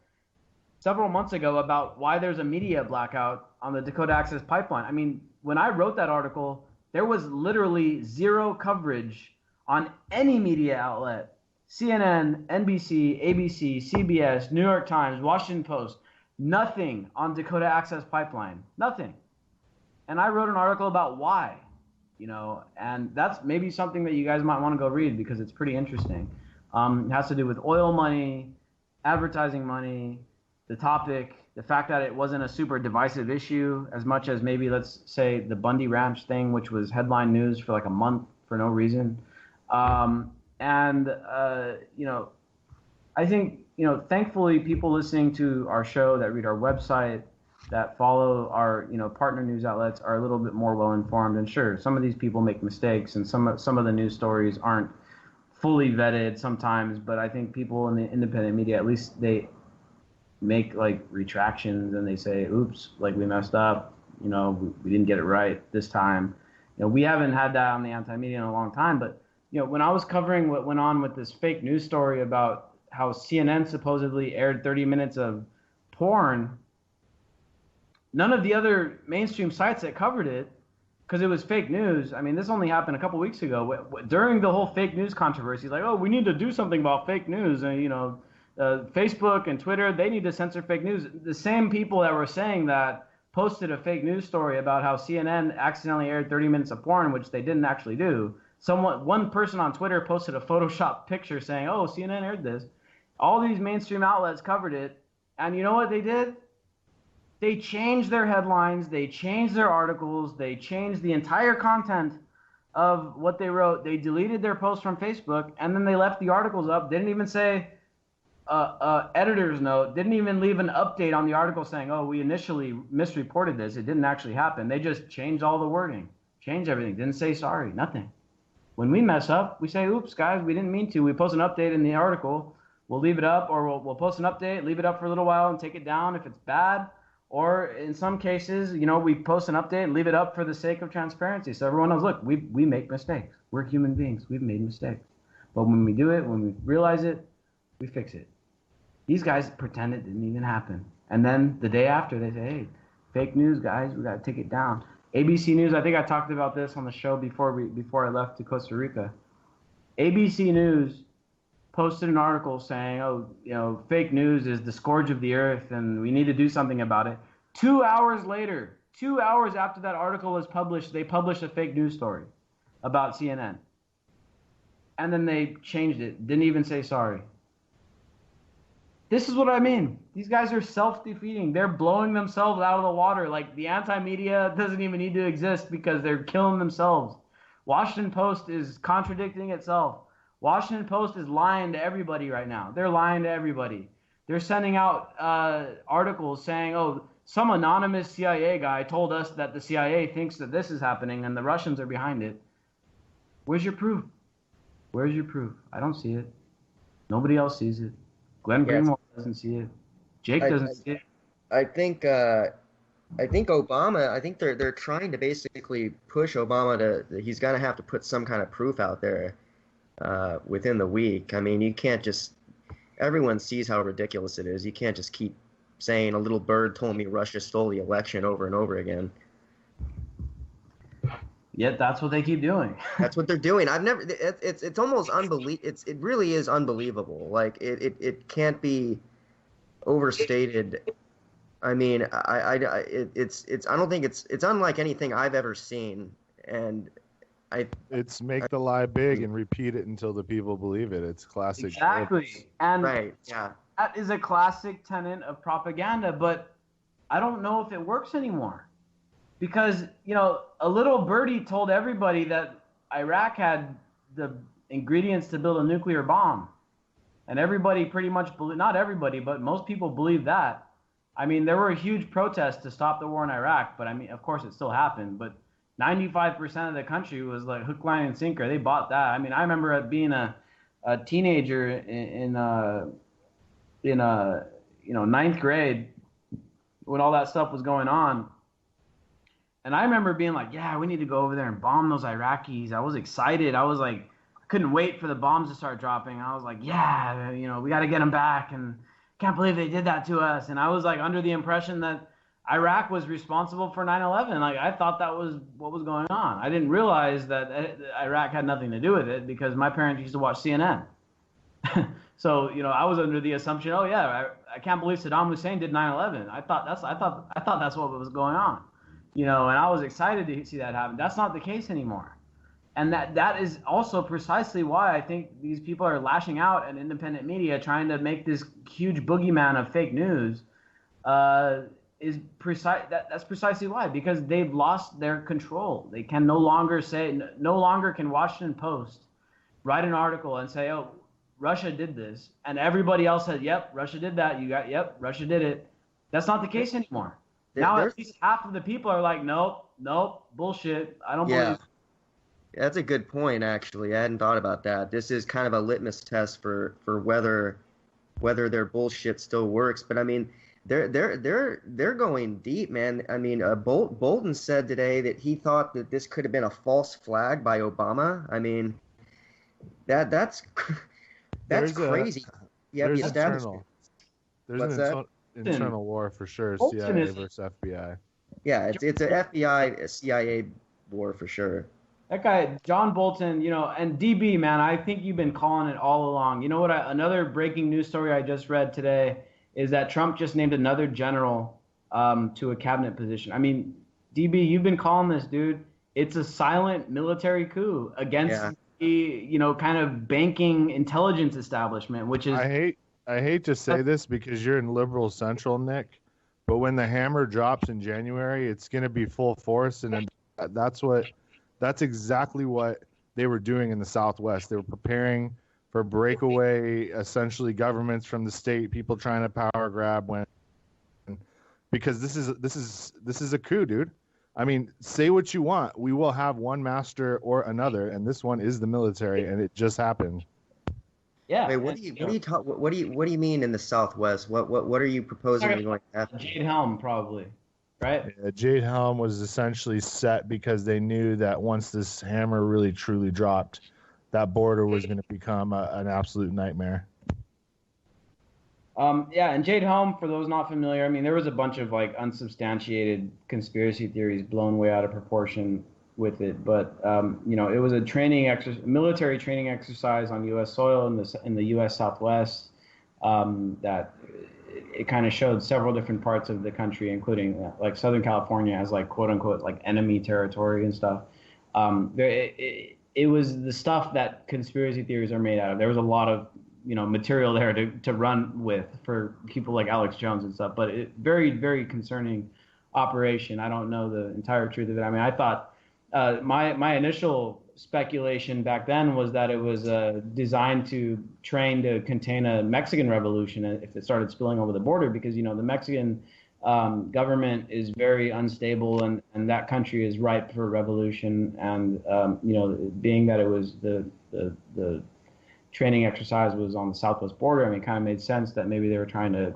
several months ago about why there's a media blackout on the Dakota Access Pipeline. I mean, when I wrote that article, there was literally zero coverage on any media outlet. CNN, NBC, ABC, CBS, New York Times, Washington Post, nothing on Dakota Access Pipeline. Nothing. And I wrote an article about why, you know, and that's maybe something that you guys might want to go read because it's pretty interesting. It has to do with oil money, advertising money, the topic, the fact that it wasn't a super divisive issue as much as maybe, let's say, the Bundy Ranch thing, which was headline news for like a month for no reason. You know, I think, you know, thankfully people listening to our show that read our website, that follow our, you know, partner news outlets are a little bit more well informed. And sure, some of these people make mistakes and some of the news stories aren't fully vetted sometimes, but I think people in the independent media, at least they make like retractions and they say, oops, like we messed up, you know, we didn't get it right this time. You know, we haven't had that on the anti-media in a long time, but you know, when I was covering what went on with this fake news story about how CNN supposedly aired 30 minutes of porn, none of the other mainstream sites that covered it, because it was fake news. I mean, this only happened a couple weeks ago. During the whole fake news controversy, like, oh, we need to do something about fake news. And, you know, Facebook and Twitter, they need to censor fake news. The same people that were saying that posted a fake news story about how CNN accidentally aired 30 minutes of porn, which they didn't actually do. One person on Twitter posted a Photoshop picture saying, oh, CNN aired this. All these mainstream outlets covered it. And you know what they did? They changed their headlines. They changed their articles. They changed the entire content of what they wrote. They deleted their posts from Facebook, and then they left the articles up. They didn't even say editor's note. Didn't even leave an update on the article saying, oh, we initially misreported this. It didn't actually happen. They just changed all the wording, changed everything. Didn't say sorry, nothing. When we mess up, we say, oops, guys, we didn't mean to. We post an update in the article. We'll leave it up, or we'll post an update, leave it up for a little while, and take it down if it's bad. Or in some cases, you know, we post an update and leave it up for the sake of transparency. So everyone knows, look, we make mistakes. We're human beings. We've made mistakes. But when we do it, when we realize it, we fix it. These guys pretend it didn't even happen. And then the day after, they say, hey, fake news, guys, we got to take it down. ABC News, I think I talked about this on the show before I left to Costa Rica. ABC News posted an article saying, oh, you know, fake news is the scourge of the earth and we need to do something about it. 2 hours later, 2 hours after that article was published, they published a fake news story about CNN. And then they changed it, didn't even say sorry. This is what I mean. These guys are self-defeating. They're blowing themselves out of the water. Like, the anti-media doesn't even need to exist because they're killing themselves. Washington Post is contradicting itself. Washington Post is lying to everybody right now. They're lying to everybody. They're sending out articles saying, oh, some anonymous CIA guy told us that the CIA thinks that this is happening and the Russians are behind it. Where's your proof? Where's your proof? I don't see it. Nobody else sees it. Glenn Greenwald doesn't see it. Jake doesn't see it. I think Obama. I think they're trying to basically push Obama to. He's gonna have to put some kind of proof out there within the week. I mean, you can't just. Everyone sees how ridiculous it is. You can't just keep saying a little bird told me Russia stole the election over and over again. Yet that's what they keep doing. That's what they're doing. I've never. It's almost unbelievable. It really is unbelievable. Like it can't be overstated. I mean, I don't think it's unlike anything I've ever seen. And it's make the lie big and repeat it until the people believe it. It's classic. Exactly. And right. Yeah. That is a classic tenet of propaganda, but I don't know if it works anymore. Because, you know, a little birdie told everybody that Iraq had the ingredients to build a nuclear bomb. And everybody pretty much not everybody, but most people believe that. I mean, there were huge protests to stop the war in Iraq, but I mean, of course, it still happened. But 95% of the country was like hook, line, and sinker. They bought that. I mean, I remember being a teenager in ninth grade when all that stuff was going on. And I remember being like, yeah, we need to go over there and bomb those Iraqis. I was excited. I was like, I couldn't wait for the bombs to start dropping. I was like, yeah, we got to get them back. And can't believe they did that to us. And I was like under the impression that Iraq was responsible for 9/11. Like I thought that was what was going on. I didn't realize that Iraq had nothing to do with it because my parents used to watch CNN. So I was under the assumption, oh yeah, I can't believe Saddam Hussein did 9/11. I thought that's what was going on. And I was excited to see that happen. That's not the case anymore. And that is also precisely why I think these people are lashing out at independent media, trying to make this huge boogeyman of fake news. That's precisely why, because they've lost their control. They can no longer can Washington Post write an article and say, oh, Russia did this, and everybody else said, yep, Russia did that. Yep, Russia did it. That's not the case anymore. Now at least half of the people are like, nope, bullshit. I don't believe. That's a good point, actually. I hadn't thought about that. This is kind of a litmus test for whether their bullshit still works. But I mean, they're going deep, man. I mean, Bolton said today that he thought that this could have been a false flag by Obama. I mean, that's crazy. There's an internal war for sure. CIA versus FBI. Yeah, it's an FBI CIA war for sure. That guy, John Bolton, and DB, man, I think you've been calling it all along. You know what? Another breaking news story I just read today is that Trump just named another general to a cabinet position. I mean, DB, you've been calling this, dude. It's a silent military coup against the, kind of banking intelligence establishment, which is... I hate to say this because you're in liberal central, Nick, but when the hammer drops in January, it's going to be full force, and that's exactly what they were doing in the Southwest. They were preparing for breakaway, essentially governments from the state, people trying to power grab because this is a coup, dude. I mean, say what you want. We will have one master or another, and this one is the military, and it just happened. Yeah. Wait, what do you mean in the Southwest? What are you proposing is going to happen? Jade Helm, probably. Right? Yeah, Jade Helm was essentially set because they knew that once this hammer really truly dropped, that border was going to become an absolute nightmare. And Jade Helm, for those not familiar, I mean, there was a bunch of unsubstantiated conspiracy theories blown way out of proportion with it, but it was a military training exercise on U.S. soil in the U.S. Southwest that. It kind of showed several different parts of the country, including Southern California as quote unquote enemy territory and stuff. It was the stuff that conspiracy theories are made out of. There was a lot of material there to run with for people like Alex Jones and stuff. But very, very concerning operation. I don't know the entire truth of it. I mean, I thought my initial speculation back then was that it was designed to train to contain a Mexican revolution if it started spilling over the border, because the Mexican government is very unstable and that country is ripe for revolution, and being that it was the training exercise was on the southwest border, I mean, it kind of made sense that maybe they were trying to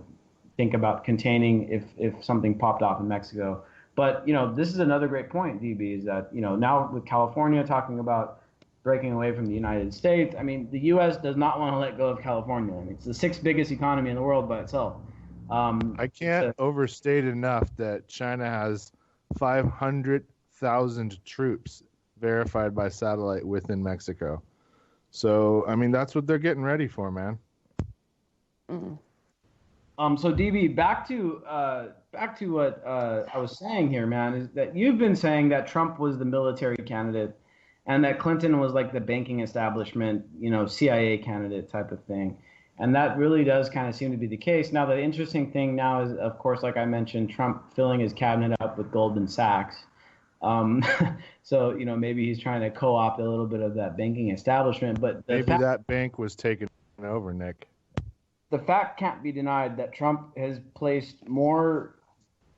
think about containing if something popped off in Mexico. But, this is another great point, DB, is that, now with California talking about breaking away from the United States, I mean, the U.S. does not want to let go of California. I mean, it's the sixth biggest economy in the world by itself. I can't overstate enough that China has 500,000 troops verified by satellite within Mexico. So, I mean, that's what they're getting ready for, man. Mm-hmm. So DB, back to what I was saying here, man, is that you've been saying that Trump was the military candidate and that Clinton was the banking establishment, CIA candidate type of thing. And that really does kind of seem to be the case. Now, the interesting thing now is, of course, like I mentioned, Trump filling his cabinet up with Goldman Sachs. So, maybe he's trying to co-opt a little bit of that banking establishment. But Maybe that bank was taken over, Nick. the fact can't be denied that Trump has placed more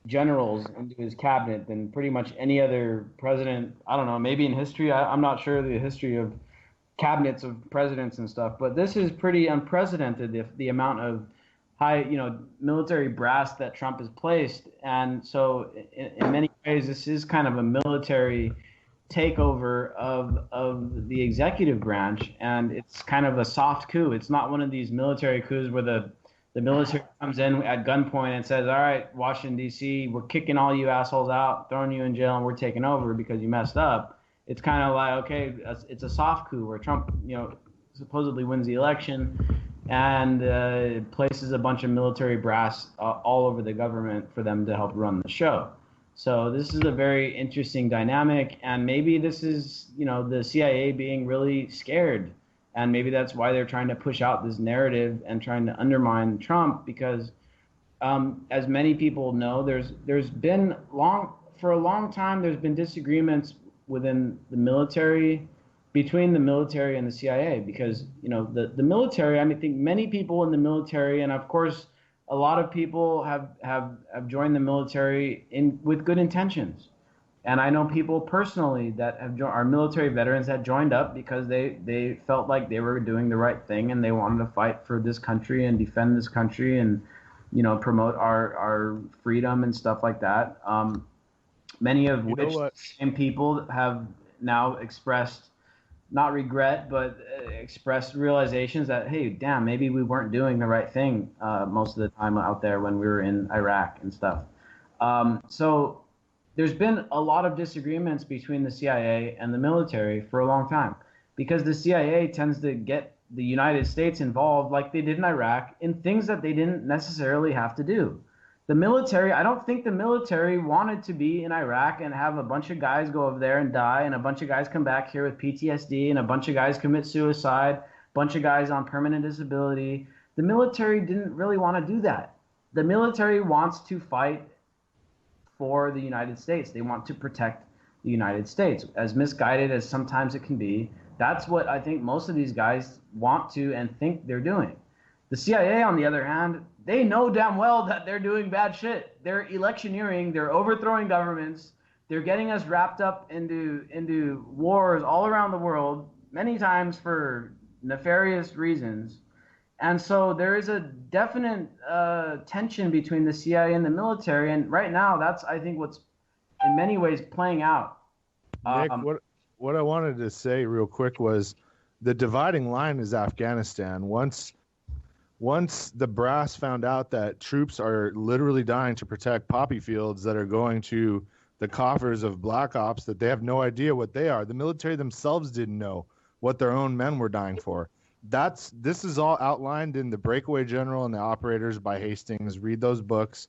generals into his cabinet than pretty much any other president. I don't know, maybe in history. I'm not sure the history of cabinets of presidents and stuff, but this is pretty unprecedented. If the amount of high, military brass that Trump has placed, and so in many ways, this is kind of a military takeover of the executive branch, and it's kind of a soft coup. It's not one of these military coups where the military comes in at gunpoint and says, all right, Washington, D.C., we're kicking all you assholes out, throwing you in jail, and we're taking over because you messed up. It's kind of like, okay, it's a soft coup where Trump, supposedly wins the election and places a bunch of military brass all over the government for them to help run the show. So this is a very interesting dynamic, and maybe this is, the CIA being really scared. And maybe that's why they're trying to push out this narrative and trying to undermine Trump, because as many people know, there's been for a long time, there's been disagreements within the military, between the military and the CIA, because, the military, I think many people in the military, and of course, a lot of people have joined the military with good intentions. And I know people personally that are military veterans that joined up because they felt like they were doing the right thing and they wanted to fight for this country and defend this country and, promote our freedom and stuff like that. Many of which same people have now expressed, not regret, but expressed realizations that, hey, damn, maybe we weren't doing the right thing most of the time out there when we were in Iraq and stuff. So there's been a lot of disagreements between the CIA and the military for a long time, because the CIA tends to get the United States involved, like they did in Iraq, in things that they didn't necessarily have to do. The military, I don't think the military wanted to be in Iraq and have a bunch of guys go over there and die, and a bunch of guys come back here with PTSD, and a bunch of guys commit suicide, a bunch of guys on permanent disability. The military didn't really want to do that. The military wants to fight for the United States. They want to protect the United States. As misguided as sometimes it can be, that's what I think most of these guys want to and think they're doing. The CIA, on the other hand, they know damn well that they're doing bad shit. They're electioneering, they're overthrowing governments, they're getting us wrapped up into wars all around the world, many times for nefarious reasons. And so there is a definite tension between the CIA and the military, and right now that's, I think, what's in many ways playing out. Nick, what I wanted to say real quick was the dividing line is Afghanistan. Once the brass found out that troops are literally dying to protect poppy fields that are going to the coffers of black ops that they have no idea what they are, the military themselves didn't know what their own men were dying for. This is all outlined in The Breakaway General and The Operators by Hastings. Read those books.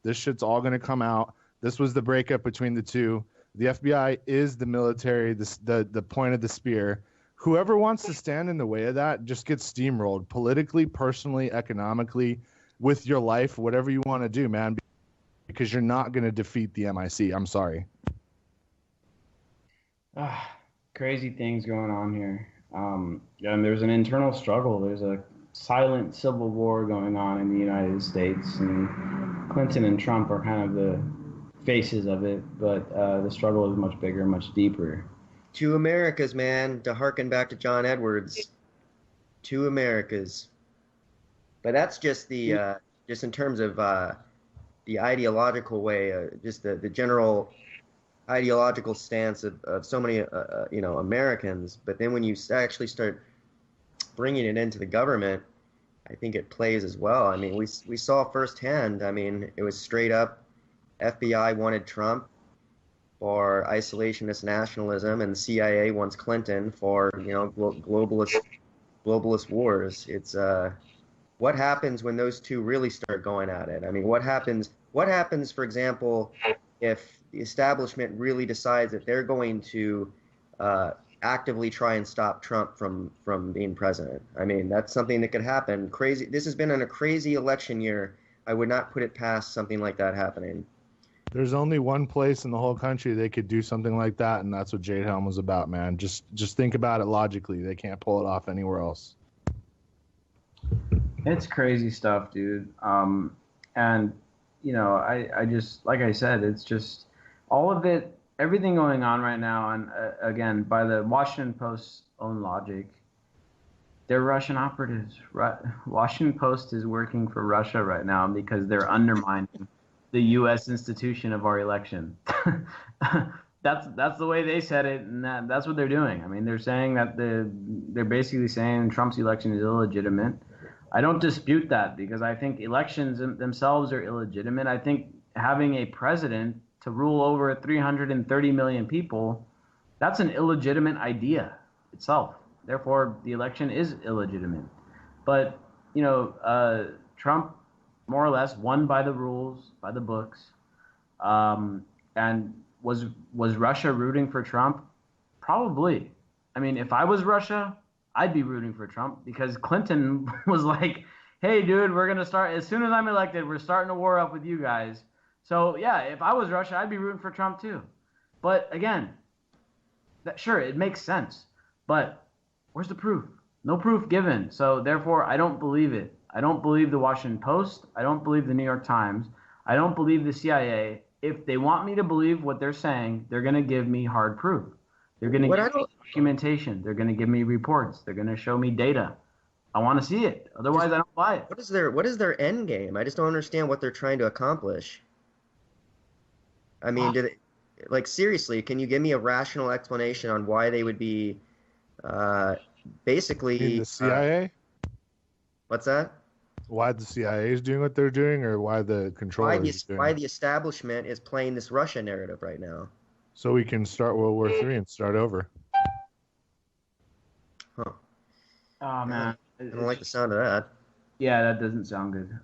This shit's all going to come out. This was the breakup between the two. The FBI is the military, the point of the spear. Whoever wants to stand in the way of that just gets steamrolled politically, personally, economically, with your life, whatever you want to do, man, because you're not going to defeat the MIC. I'm sorry. Crazy things going on here. And there's an internal struggle. There's a silent civil war going on in the United States, and Clinton and Trump are kind of the faces of it, but the struggle is much bigger, much deeper. Two Americas, man, to harken back to John Edwards. Two Americas. But that's just the just in terms of the ideological way, just the general ideological stance of so many Americans. But then when you actually start bringing it into the government, I think it plays as well. I mean, we saw firsthand. I mean, it was straight up FBI wanted Trump for isolationist nationalism, and the CIA wants Clinton for globalist wars. It's what happens when those two really start going at it? I mean, what happens, for example, if the establishment really decides that they're going to actively try and stop Trump from being president? I mean, that's something that could happen. Crazy. This has been a crazy election year. I would not put it past something like that happening. There's only one place in the whole country they could do something like that, and that's what Jade Helm was about, man. Just think about it logically. They can't pull it off anywhere else. It's crazy stuff, dude. And you know, I just, like I said, it's just all of it, everything going on right now. And again, by the Washington Post's own logic, they're Russian operatives. Washington Post is working for Russia right now because they're undermining the U.S. institution of our election. That's the way they said it, and that's what they're doing. I mean, they're saying that they're basically saying Trump's election is illegitimate. I don't dispute that because I think elections themselves are illegitimate. I think having a president to rule over 330 million people, that's an illegitimate idea itself. Therefore, the election is illegitimate. But, you know, Trump more or less won by the rules, by the books. And was Russia rooting for Trump? Probably. I mean, if I was Russia, I'd be rooting for Trump because Clinton was like, hey, dude, we're going to start, as soon as I'm elected, we're starting a war up with you guys. So, yeah, if I was Russia, I'd be rooting for Trump too. But again, sure, it makes sense. But where's the proof? No proof given. So, therefore, I don't believe it. I don't believe the Washington Post. I don't believe the New York Times. I don't believe the CIA. If they want me to believe what they're saying, they're going to give me hard proof. They're going to give me documentation. They're going to give me reports. They're going to show me data. I want to see it. Otherwise, I don't buy it. What is their end game? I just don't understand what they're trying to accomplish. I mean, seriously, can you give me a rational explanation on why they would be basically the CIA? What's that? Why the CIA is doing what they're doing, or why the controllers why the establishment is playing this Russia narrative right now? So we can start World War III and start over. Huh. Oh, man. I don't like the sound of that. Yeah, that doesn't sound good.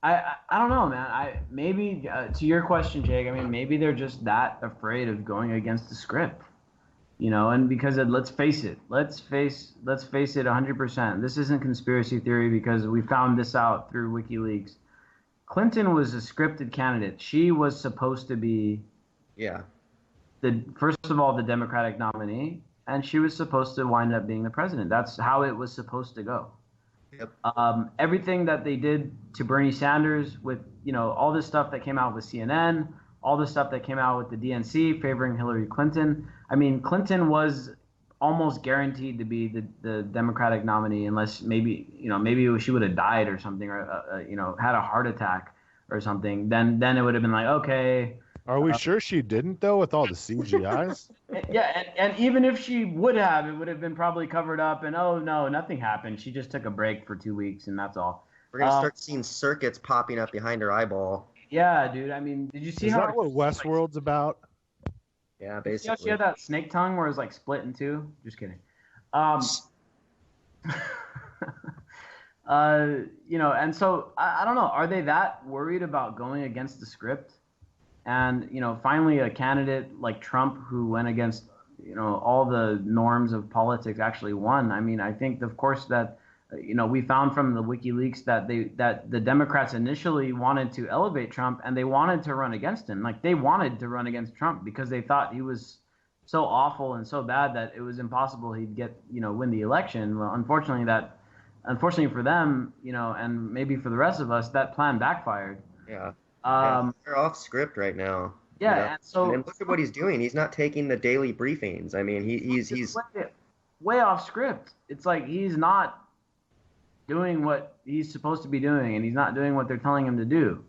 I don't know, man. Maybe to your question, Jake. I mean, maybe they're just that afraid of going against the script, you know. And because let's face it, 100%. This isn't conspiracy theory because we found this out through WikiLeaks. Clinton was a scripted candidate. She was supposed to be, first of all, the Democratic nominee, and she was supposed to wind up being the president. That's how it was supposed to go. Yep. Everything that they did to Bernie Sanders with, you know, all this stuff that came out with CNN, all the stuff that came out with the DNC favoring Hillary Clinton. I mean, Clinton was almost guaranteed to be the Democratic nominee unless maybe she would have died or something, or had a heart attack or something. Then it would have been like, okay. Are we sure she didn't though, with all the CGIs? Yeah, and even if she would have, it would have been probably covered up. And oh no, nothing happened. She just took a break for 2 weeks, and that's all. We're gonna start seeing circuits popping up behind her eyeball. Yeah, dude. I mean, did you see Is how? that what Westworld's about? Yeah, See basically. how she had that snake tongue where it was like split in two? Just kidding. And so I don't know. Are they that worried about going against the script? And, finally a candidate like Trump who went against, all the norms of politics actually won. I mean, I think, of course, that, we found from the WikiLeaks that the Democrats initially wanted to elevate Trump and they wanted to run against him. Like, they wanted to run against Trump because they thought he was so awful and so bad that it was impossible he'd win the election. Well, unfortunately for them, and maybe for the rest of us, that plan backfired. Yeah. They're off script right now. Yeah, and so and look at what he's doing. He's not taking the daily briefings. I mean, he's way off script. It's like he's not doing what he's supposed to be doing, and he's not doing what they're telling him to do.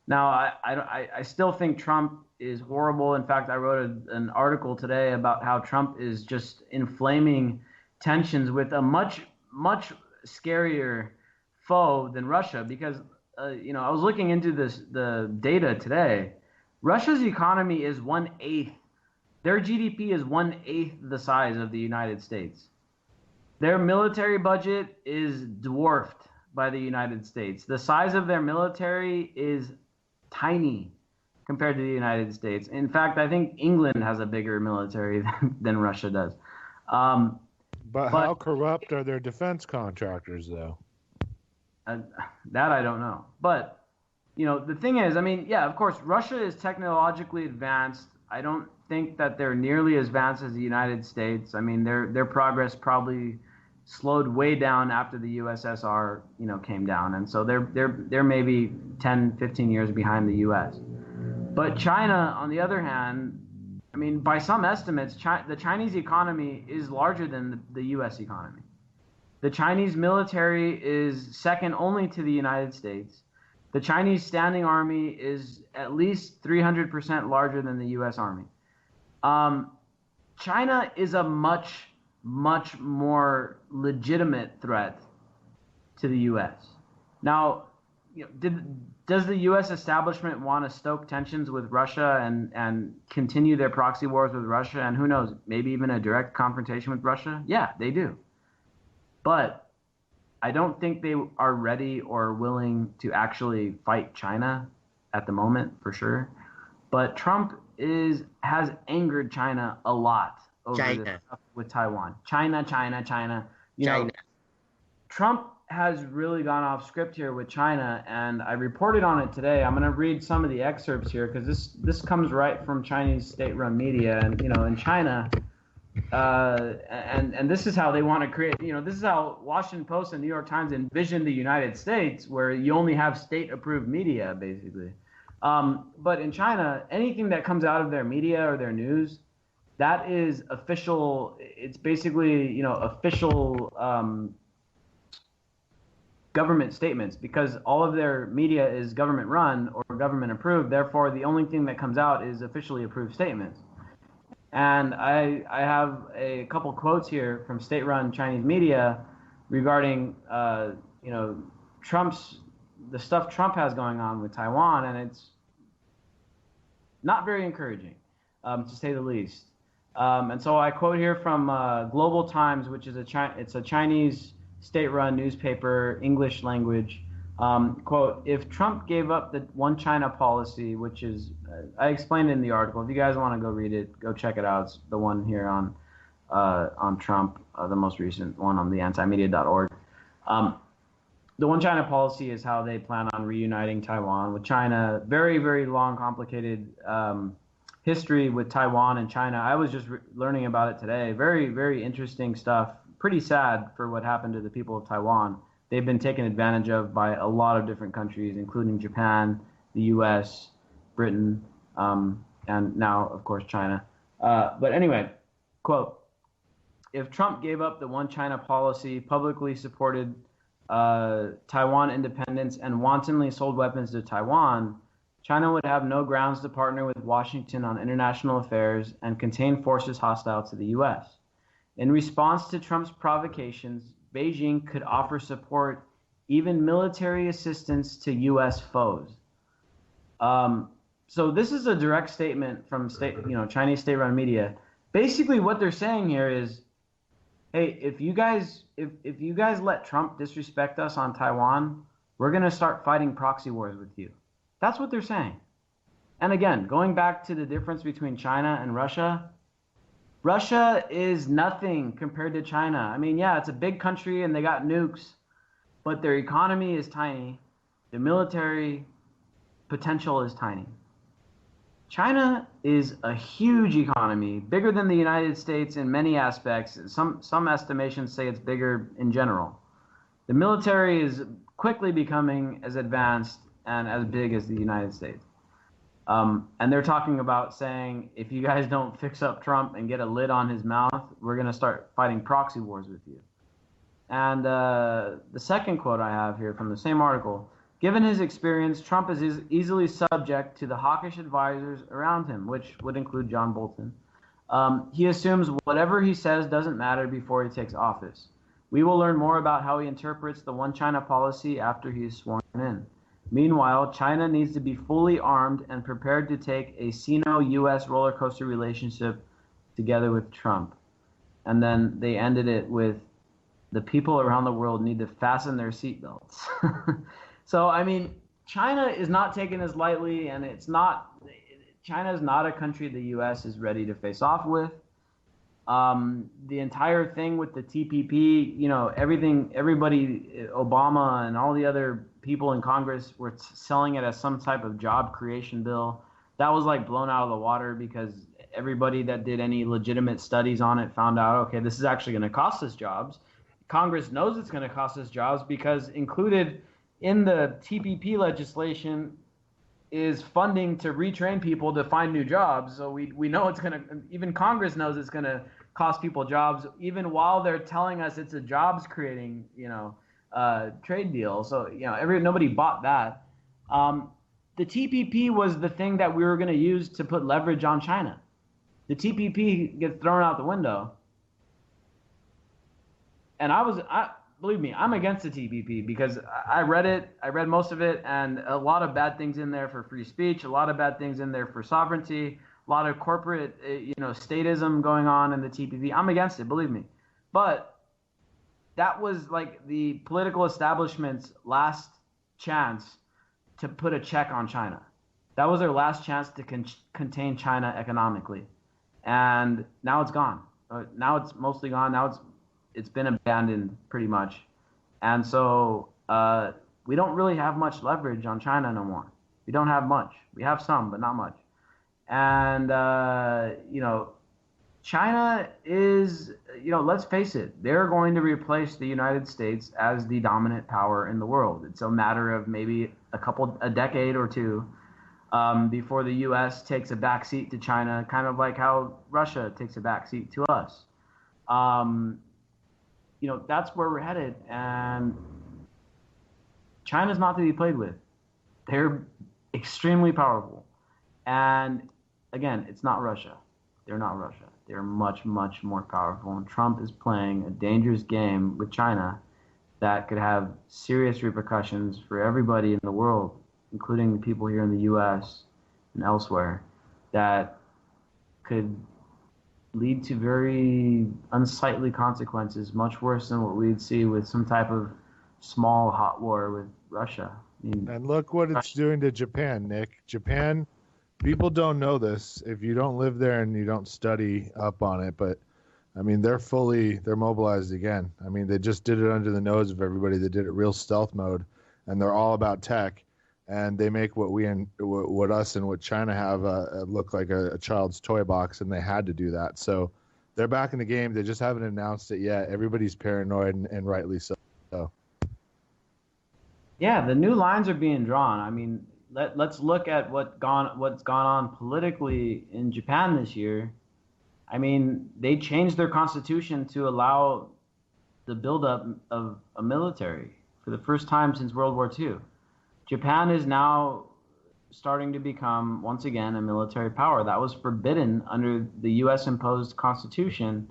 Now, I still think Trump is horrible. In fact, I wrote an article today about how Trump is just inflaming tensions with a much, much scarier foe than Russia because, I was looking into the data today. Russia's economy is 1/8. Their GDP is 1/8 the size of the United States. Their military budget is dwarfed by the United States. The size of their military is tiny compared to the United States. In fact, I think England has a bigger military than Russia does. But how corrupt are their defense contractors, though? That I don't know. But, the thing is, I mean, yeah, of course, Russia is technologically advanced. I don't think that they're nearly as advanced as the United States. I mean, their progress probably slowed way down after the USSR, came down, and so they're maybe 10, 15 years behind the U.S. But China, on the other hand, I mean, by some estimates, the Chinese economy is larger than the U.S. economy. The Chinese military is second only to the United States. The Chinese standing army is at least 300% larger than the U.S. Army. China is a much, much more legitimate threat to the U.S. Now, does the U.S. establishment want to stoke tensions with Russia and continue their proxy wars with Russia, and who knows, maybe even a direct confrontation with Russia? Yeah, they do. But I don't think they are ready or willing to actually fight China at the moment, for sure. But Trump has angered China a lot over this stuff with Taiwan. China. Trump has really gone off script here with China, and I reported on it today. I'm going to read some of the excerpts here because this comes right from Chinese state-run media, and in China. And this is how they want to create, this is how Washington Post and New York Times envision the United States, where you only have state-approved media, basically. But in China, anything that comes out of their media or their news, that is official. It's basically, official government statements, because all of their media is government-run or government-approved. Therefore, the only thing that comes out is officially approved statements. And I have a couple quotes here from state-run Chinese media regarding, the stuff Trump has going on with Taiwan, and it's not very encouraging, to say the least. And so I quote here from Global Times, which is it's a Chinese state-run newspaper, English language. Quote, if Trump gave up the one China policy, which is, I explained in the article. If you guys want to go read it, go check it out. It's the one here on Trump, the most recent one on the antimedia.org. The one China policy is how they plan on reuniting Taiwan with China. Very, very long, complicated history with Taiwan and China. I was just learning about it today. Very, very interesting stuff. Pretty sad for what happened to the people of Taiwan. They've been taken advantage of by a lot of different countries, including Japan, the U.S., Britain, and now, of course, China. But anyway, quote, if Trump gave up the one China policy, publicly supported Taiwan independence, and wantonly sold weapons to Taiwan, China would have no grounds to partner with Washington on international affairs and contain forces hostile to the U.S. In response to Trump's provocations, Beijing could offer support, even military assistance, to U.S. foes. So this is a direct statement from Chinese state-run media. Basically, what they're saying here is, hey, if you guys let Trump disrespect us on Taiwan, we're going to start fighting proxy wars with you. That's what they're saying. And again, going back to the difference between China and Russia. Russia is nothing compared to China. I mean, yeah, it's a big country and they got nukes, but their economy is tiny. Their military potential is tiny. China is a huge economy, bigger than the United States in many aspects. Some estimations say it's bigger in general. The military is quickly becoming as advanced and as big as the United States. And they're talking about saying, if you guys don't fix up Trump and get a lid on his mouth, we're going to start fighting proxy wars with you. And the second quote I have here from the same article, given his experience, Trump is easily subject to the hawkish advisors around him, which would include John Bolton. He assumes whatever he says doesn't matter before he takes office. We will learn more about how he interprets the one China policy after he is sworn in. Meanwhile, China needs to be fully armed and prepared to take a Sino-U.S. roller coaster relationship together with Trump. And then they ended it with, the people around the world need to fasten their seatbelts. So, I mean, China is not taken as lightly, and China is not a country the U.S. is ready to face off with. The entire thing with the TPP, you know, everybody, Obama and all the other people in Congress were selling it as some type of job creation bill. That was like blown out of the water because everybody that did any legitimate studies on it found out, okay, this is actually going to cost us jobs. Congress knows it's going to cost us jobs because included in the TPP legislation is funding to retrain people to find new jobs. So we know it's going to, even Congress knows it's going to cost people jobs, even while they're telling us it's a jobs creating, you know, trade deal. So, you know, nobody bought that. The TPP was the thing that we were going to use to put leverage on China. The TPP gets thrown out the window. And believe me, I'm against the TPP because I read it. I read most of it, and a lot of bad things in there for free speech, a lot of bad things in there for sovereignty, a lot of corporate, you know, statism going on in the TPP. I'm against it, believe me. But that was like the political establishment's last chance to put a check on China. That was their last chance to contain China economically. And now it's gone. Now it's mostly gone. Now it's been abandoned pretty much. And so we don't really have much leverage on China no more. We don't have much. We have some, but not much. And, you know, China is, you know, let's face it, they're going to replace the United States as the dominant power in the world. It's a matter of maybe a decade or two before the U.S. takes a backseat to China, kind of like how Russia takes a backseat to us. You know, that's where we're headed, and China's not to be played with. They're extremely powerful. And again, it's not Russia. They're not Russia. They're much, much more powerful. And Trump is playing a dangerous game with China that could have serious repercussions for everybody in the world, including the people here in the U.S. and elsewhere, that could lead to very unsightly consequences, much worse than what we'd see with some type of small hot war with Russia. I mean, and look what it's doing to Japan, Nick. Japan, people don't know this if you don't live there and you don't study up on it, but I mean, they're mobilized again. I mean, they just did it under the nose of everybody. They did it real stealth mode, and they're all about tech. And they make what us and what China have look like a child's toy box, and they had to do that. So they're back in the game. They just haven't announced it yet. Everybody's paranoid, and rightly so. Yeah, the new lines are being drawn. I mean, let's look at what's gone on politically in Japan this year. I mean, they changed their constitution to allow the buildup of a military for the first time since World War II. Japan is now starting to become, once again, a military power. That was forbidden under the U.S.-imposed constitution,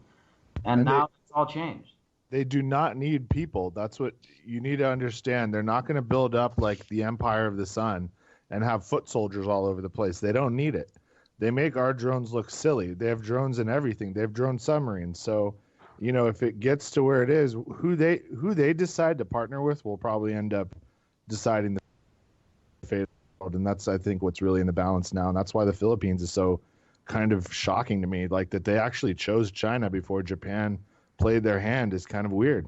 and now it's all changed. They do not need people. That's what you need to understand. They're not going to build up like the Empire of the Sun and have foot soldiers all over the place. They don't need it. They make our drones look silly. They have drones and everything. They have drone submarines. So, you know, if it gets to where it is, who they decide to partner with will probably end up deciding the fate of the world. And that's, I think, what's really in the balance now. And that's why the Philippines is so kind of shocking to me. Like that they actually chose China before Japan played their hand is kind of weird.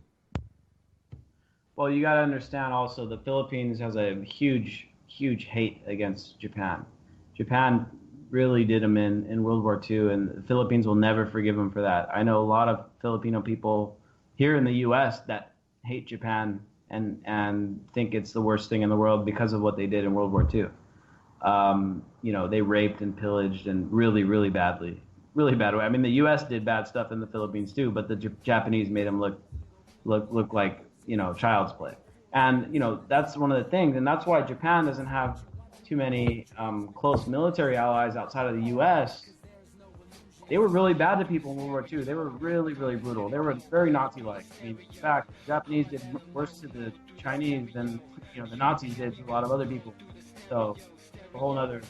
Well, you got to understand also the Philippines has a huge hate against Japan. Japan really did them in World War II, and the Philippines will never forgive them for that. I know a lot of Filipino people here in the U.S. that hate Japan and think it's the worst thing in the world because of what they did in World War II. You know, they raped and pillaged and really badly. Really bad way. I mean, the U.S. did bad stuff in the Philippines too, but the Japanese made them look like, you know, child's play. And, you know, that's one of the things, and that's why Japan doesn't have too many close military allies outside of the U.S. They were really bad to people in World War II. They were really brutal. They were very Nazi-like. I mean, in fact, the Japanese did worse to the Chinese than, you know, the Nazis did to a lot of other people. So, a whole other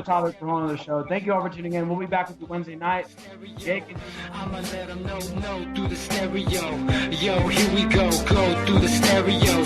topic for a whole other show. Thank you all for tuning in. We'll be back with you Wednesday night. Jake and I'ma let them know through the stereo. Yo, here we go through the stereo.